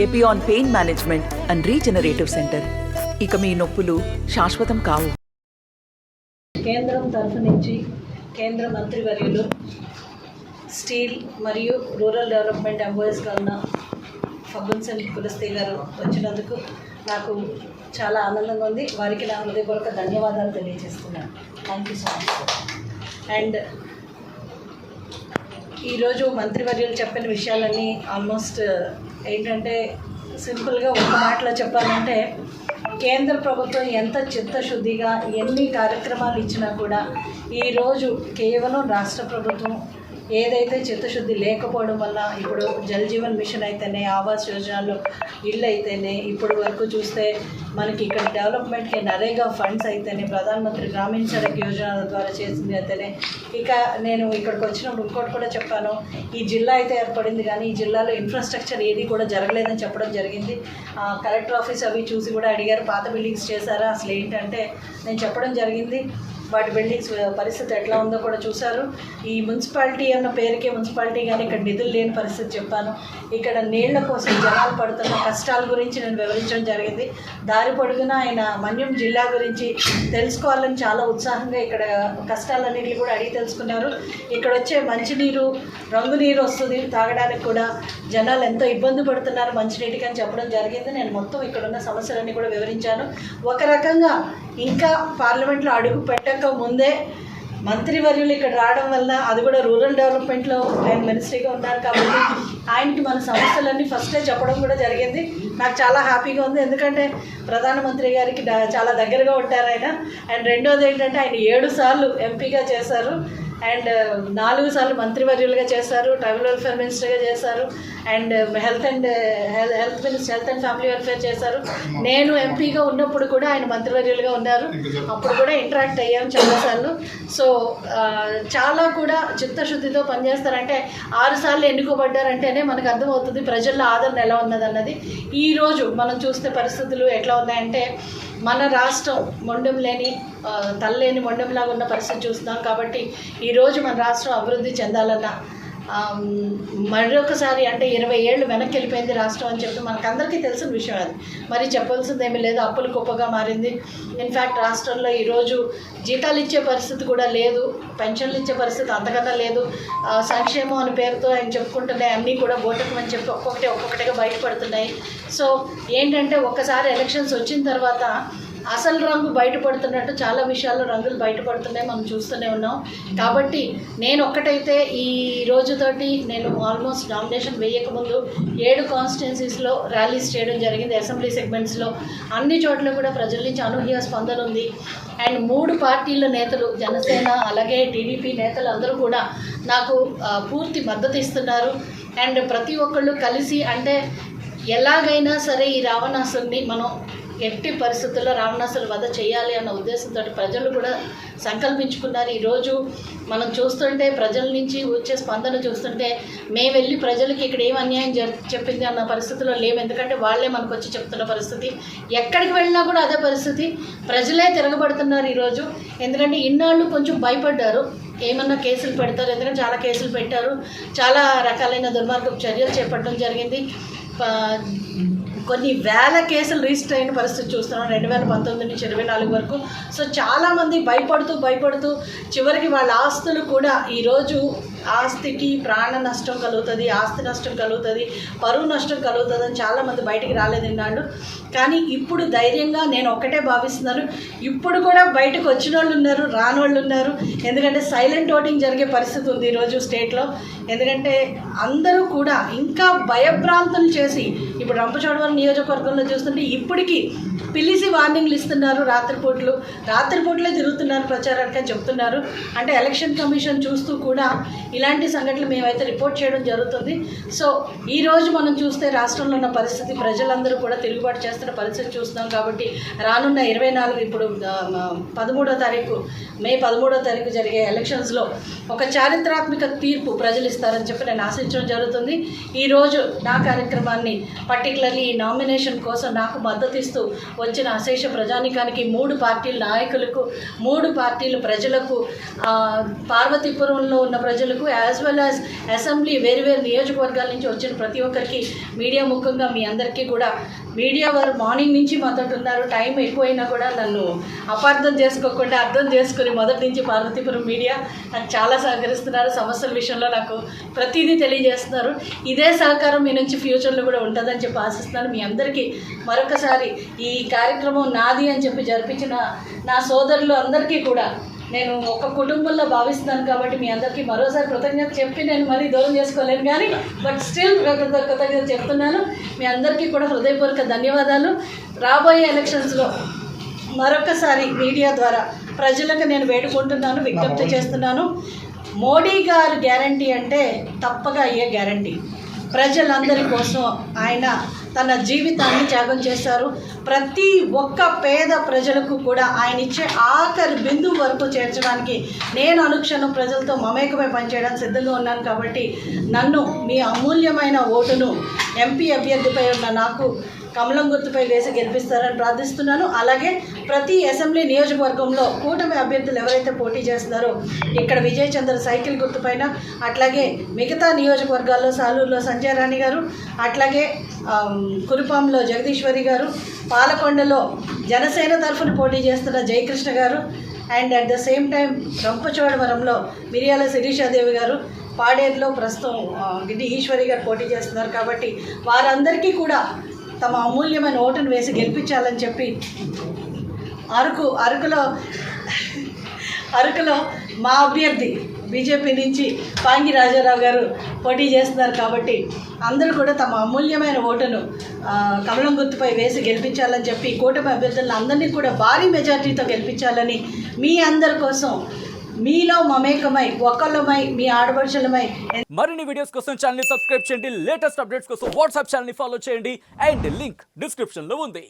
Epione pain management and regenerative centre. ఇక మీ నొప్పులు శాశ్వతం కావు. కేంద్రం తరఫు నుంచి కేంద్ర మంత్రివర్యులు స్టీల్ మరియు రూరల్ డెవలప్మెంట్ ఎంప్లాయీస్గా ఉన్న ఫగ్గున్ సింగ్ కులస్తే గారు వచ్చినందుకు నాకు చాలా ఆనందంగా ఉంది. వారికి నా హృదయపూర్వక ధన్యవాదాలు తెలియజేస్తున్నాను. Thank you so much. And ఈరోజు మంత్రివర్యులు చెప్పిన విషయాలన్నీ ఆల్మోస్ట్ ఏంటంటే సింపుల్గా ఒక మాటలో చెప్పాలంటే కేంద్ర ప్రభుత్వం ఎంత చిత్తశుద్ధిగా ఎన్ని కార్యక్రమాలు ఇచ్చినా కూడా ఈరోజు కేవలం రాష్ట్ర ప్రభుత్వం ఏదైతే చిత్తశుద్ధి లేకపోవడం వల్ల ఇప్పుడు జల్ జీవన్ మిషన్ అయితేనే, ఆవాస్ యోజనలో ఇళ్ళు అయితేనే, ఇప్పుడు వరకు చూస్తే మనకి ఇక్కడ డెవలప్మెంట్కి నరేగా ఫండ్స్ అయితేనే, ప్రధానమంత్రి గ్రామీణ సడక్ యోజన ద్వారా చేసింది అయితేనే, ఇక నేను ఇక్కడికి వచ్చినప్పుడు ఇంకోటి కూడా చెప్పాను, ఈ జిల్లా అయితే ఏర్పడింది కానీ ఈ జిల్లాలో ఇన్ఫ్రాస్ట్రక్చర్ ఏది కూడా జరగలేదని చెప్పడం జరిగింది. కలెక్టర్ ఆఫీస్ అవి చూసి కూడా అడిగారు, పాత బిల్డింగ్స్ చేశారా అసలు ఏంటంటే నేను చెప్పడం జరిగింది. వాటి బిల్డింగ్స్ పరిస్థితి ఎట్లా ఉందో కూడా చూశారు. ఈ మున్సిపాలిటీ అన్న పేరుకే మున్సిపాలిటీ కానీ ఇక్కడ నిధులు లేని పరిస్థితి చెప్పాను. ఇక్కడ నీళ్ల కోసం జనాలు పడుతున్న కష్టాల గురించి నేను వివరించడం జరిగింది. దారి పొడుగునా ఆయన మన్యం జిల్లా గురించి తెలుసుకోవాలని చాలా ఉత్సాహంగా ఇక్కడ కష్టాలన్నింటినీ కూడా అడిగి తెలుసుకున్నారు. ఇక్కడ వచ్చే మంచినీరు, రంగు నీరు వస్తుంది తాగడానికి కూడా, జనాలు ఎంతో ఇబ్బంది పడుతున్నారు మంచినీటికి అని చెప్పడం జరిగింది. నేను మొత్తం ఇక్కడ ఉన్న సమస్యలన్నీ కూడా వివరించాను. ఒక రకంగా ఇంకా పార్లమెంట్లో అడుగు పెట్టక ముందే మంత్రివర్యులు ఇక్కడ రావడం వల్ల, అది కూడా రూరల్ డెవలప్మెంట్లో ఆయన మినిస్ట్రీగా ఉన్నారు కాబట్టి ఆయనకి మన సమస్యలన్నీ ఫస్టే చెప్పడం కూడా జరిగింది. నాకు చాలా హ్యాపీగా ఉంది, ఎందుకంటే ప్రధానమంత్రి గారికి చాలా దగ్గరగా ఉంటారు ఆయన. అండ్ రెండోది ఏంటంటే ఆయన 7 సార్లు ఎంపీగా చేశారు అండ్ 4 సార్లు మంత్రివర్యులుగా చేశారు, ట్రైబల్ వెల్ఫేర్ మినిస్టర్గా చేశారు and health and family welfare చేశారు. నేను ఎంపీగా ఉన్నప్పుడు కూడా ఆయన మంత్రివర్యులుగా ఉన్నారు, అప్పుడు కూడా ఇంటరాక్ట్ అయ్యాం చాలాసార్లు. సో చాలా కూడా చిత్తశుద్ధితో పనిచేస్తారంటే 6 సార్లు ఎన్నుకోబడ్డారంటేనే మనకు అర్థమవుతుంది ప్రజల్లో ఆదరణ ఎలా ఉన్నదన్నది. ఈరోజు మనం చూస్తే పరిస్థితులు ఎట్లా ఉన్నాయంటే మన రాష్ట్రం మొండెం లేని తల్లేని మొండెంలాగా ఉన్న పరిస్థితి చూస్తున్నాం. కాబట్టి ఈరోజు మన రాష్ట్రం అభివృద్ధి చెందాలన్న మరొకసారి అంటే 20 ఏళ్ళు వెనక్కి వెళ్ళిపోయింది రాష్ట్రం అని చెప్పి మనకందరికీ తెలిసిన విషయం. అది మరి చెప్పాల్సిందేమీ లేదు. అప్పులు కుప్పగా మారింది. ఇన్ఫ్యాక్ట్ రాష్ట్రంలో ఈరోజు జీతాలు ఇచ్చే పరిస్థితి కూడా లేదు, పెన్షన్లు ఇచ్చే పరిస్థితి అంతకన్నా లేదు. సంక్షేమం అనే పేరుతో ఆయన చెప్పుకుంటున్నాయి అన్నీ కూడా బోటకం అని చెప్పి ఒక్కొక్కటిగా బయటపడుతున్నాయి. సో ఏంటంటే ఒక్కసారి ఎలక్షన్స్ వచ్చిన తర్వాత అసలు రంగు బయటపడుతున్నట్టు చాలా విషయాల్లో రంగులు బయటపడుతున్నాయి, మనం చూస్తూనే ఉన్నాం. కాబట్టి నేను ఒక్కటైతే ఈ రోజుతోటి నేను ఆల్మోస్ట్ నామినేషన్ వేయకముందు 7 కాన్స్టిట్యున్సీస్లో ర్యాలీస్ చేయడం జరిగింది. అసెంబ్లీ సెగ్మెంట్స్లో అన్ని చోట్ల కూడా ప్రజల నుంచి అనూహ్య స్పందన ఉంది. అండ్ 3 పార్టీల నేతలు, జనసేన అలాగే టీడీపీ నేతలు అందరూ కూడా నాకు పూర్తి మద్దతు ఇస్తున్నారు. అండ్ ప్రతి ఒక్కళ్ళు కలిసి అంటే ఎలాగైనా సరే ఈ రావణాసురుని మనం ఎట్టి పరిస్థితుల్లో రావణాసురుని వధ చేయాలి అన్న ఉద్దేశంతో ప్రజలు కూడా సంకల్పించుకున్నారు. ఈరోజు మనం చూస్తుంటే ప్రజల నుంచి వచ్చే స్పందన చూస్తుంటే మేము వెళ్ళి ప్రజలకి ఇక్కడ ఏం అన్యాయం చెప్పింది అన్న పరిస్థితిలో లేము, ఎందుకంటే వాళ్ళే మనకు వచ్చి చెప్తున్న పరిస్థితి. ఎక్కడికి వెళ్ళినా కూడా అదే పరిస్థితి, ప్రజలే తిరగబడుతున్నారు ఈరోజు. ఎందుకంటే ఇన్నాళ్ళు కొంచెం భయపడ్డారు, ఏమన్నా కేసులు పెడతారు, ఎందుకంటే చాలా కేసులు పెట్టారు, చాలా రకాలైన దుర్మార్గపు చర్యలు చేపట్టడం జరిగింది. కొన్ని వేల కేసులు రిజిస్టర్ అయిన పరిస్థితి చూస్తున్నాం 2019 నుంచి 24 వరకు. సో చాలామంది భయపడుతూ చివరికి వాళ్ళ ఆస్తులు కూడా ఈరోజు ఆస్తికి ప్రాణ నష్టం కలుగుతుంది, ఆస్తి నష్టం కలుగుతుంది, పరువు నష్టం కలుగుతుంది అని చాలామంది బయటికి రాలేదన్నాడు. కానీ ఇప్పుడు ధైర్యంగా నేను ఒక్కటే భావిస్తున్నాను, ఇప్పుడు కూడా బయటకు వచ్చిన వాళ్ళు ఉన్నారు, రాని వాళ్ళు ఉన్నారు. ఎందుకంటే సైలెంట్ ఓటింగ్ జరిగే పరిస్థితి ఉంది ఈరోజు స్టేట్లో. ఎందుకంటే అందరూ కూడా ఇంకా భయభ్రాంతులు చేసి, ఇప్పుడు రంపచోడవరం నియోజకవర్గంలో చూస్తుంటే ఇప్పటికీ పిలిచి వార్నింగ్లు ఇస్తున్నారు, రాత్రిపూట్లే తిరుగుతున్నారు ప్రచారానికి అని చెప్తున్నారు. అంటే ఎలక్షన్ కమిషన్ చూస్తూ కూడా ఇలాంటి సంఘటనలు మేమైతే రిపోర్ట్ చేయడం జరుగుతుంది. సో ఈరోజు మనం చూస్తే రాష్ట్రంలో ఉన్న పరిస్థితి, ప్రజలందరూ కూడా తిరుగుబాటు చేస్తున్న పరిస్థితి చూస్తున్నాం. కాబట్టి రానున్న 24 ఇప్పుడు 13వ తారీఖు మే 13వ తారీఖు జరిగే ఎలక్షన్స్లో ఒక చారిత్రాత్మక తీర్పు ప్రజలు ఇస్తారని చెప్పి నేను ఆశించడం జరుగుతుంది. ఈరోజు నా కార్యక్రమాన్ని పర్టికులర్లీ ఈ నామినేషన్ కోసం నాకు మద్దతు ఇస్తూ వచ్చిన అశేష ప్రజానికానికి, 3 పార్టీల నాయకులకు, 3 పార్టీల ప్రజలకు, పార్వతీపురంలో ఉన్న ప్రజలకు, మీకు యాజ్ వెల్ యాజ్ అసెంబ్లీ వేరు నియోజకవర్గాల నుంచి వచ్చిన ప్రతి ఒక్కరికి మీడియా ముఖ్యంగా మీ అందరికీ కూడా మీడియా వారు మార్నింగ్ నుంచి మాతో ఉన్నారు. టైం ఎక్కువైనా కూడా నన్ను అపార్థం చేసుకోకుండా అర్థం చేసుకుని మొదటి నుంచి పార్వతీపురం మీడియా నాకు చాలా సహకరిస్తున్నారు. సమస్యల విషయంలో నాకు ప్రతిదీ తెలియజేస్తున్నారు. ఇదే సహకారం మీ నుంచి ఫ్యూచర్లో కూడా ఉంటుందని చెప్పి ఆశిస్తున్నాను. మీ అందరికీ మరొకసారి ఈ కార్యక్రమం నాది అని చెప్పి జరిపించిన నా సోదరులు అందరికీ కూడా నేను ఒక కుటుంబంలో భావిస్తున్నాను కాబట్టి మీ అందరికీ మరోసారి కృతజ్ఞత చెప్పి నేను మరీ దూరం చేసుకోలేను కానీ బట్ స్టిల్ కృతజ్ఞత చెప్తున్నాను. మీ అందరికీ కూడా హృదయపూర్వక ధన్యవాదాలు. రాబోయే ఎలక్షన్స్లో మరొకసారి మీడియా ద్వారా ప్రజలకు నేను వేడుకుంటున్నాను, విజ్ఞప్తి చేస్తున్నాను. మోడీ గారు గ్యారంటీ అంటే తప్పగా అయ్యే గ్యారంటీ. ప్రజలందరి కోసం ఆయన తన జీవితాన్ని త్యాగం చేశారు. ప్రతి ఒక్క పేద ప్రజలకు కూడా ఆయన ఇచ్చే ఆఖరి బిందువు వరకు చేర్చడానికి నేను అనుక్షణం ప్రజలతో మమేకమై పనిచేయడానికి సిద్ధంగా ఉన్నాను. కాబట్టి నన్ను మీ అమూల్యమైన ఓటును ఎంపీ అభ్యర్థిపై ఉన్న నాకు కమలం గుర్తుపై వేసి గెలిపిస్తారని ప్రార్థిస్తున్నాను. అలాగే ప్రతి అసెంబ్లీ నియోజకవర్గంలో కూటమి అభ్యర్థులు ఎవరైతే పోటీ చేస్తున్నారో ఇక్కడ విజయ్ చంద్ర సైకిల్ గుర్తుపైన, అట్లాగే మిగతా నియోజకవర్గాల్లో సాలూరులో సంజయ్ రాణి గారు, అట్లాగే కురుపాంలో జగదీశ్వరి గారు, పాలకొండలో జనసేన తరఫున పోటీ చేస్తున్న జయకృష్ణ గారు, and at the same time రంపచోడవరంలో మిరియాల శిరీషాదేవి గారు, పాడేరులో ప్రస్తుతం గిడ్డి ఈశ్వరి గారు పోటీ చేస్తున్నారు. కాబట్టి వారందరికీ కూడా తమ అమూల్యమైన ఓటును వేసి గెలిపించాలని చెప్పి అరకులో మా అభ్యర్థి బీజేపీ నుంచి పాంగి రాజారావు గారు పోటీ చేస్తున్నారు. కాబట్టి అందరూ కూడా తమ అమూల్యమైన ఓటును కమలం గుర్తుపై వేసి గెలిపించాలని చెప్పి కూటమి అభ్యర్థులను అందరినీ కూడా భారీ మెజార్టీతో గెలిపించాలని మీ అందరి కోసం మీలో మమేకమై ఒకళ్ళమై మీ ఆడపడుచులమై మరిన్ని వీడియోస్ కోసం ఛానల్ ని సబ్స్క్రైబ్ చేయండి. లేటెస్ట్ అప్డేట్స్ కోసం వాట్సాప్ ఛానల్ ని ఫాలో చేయండి అండ్ లింక్ డిస్క్రిప్షన్ లో ఉంది.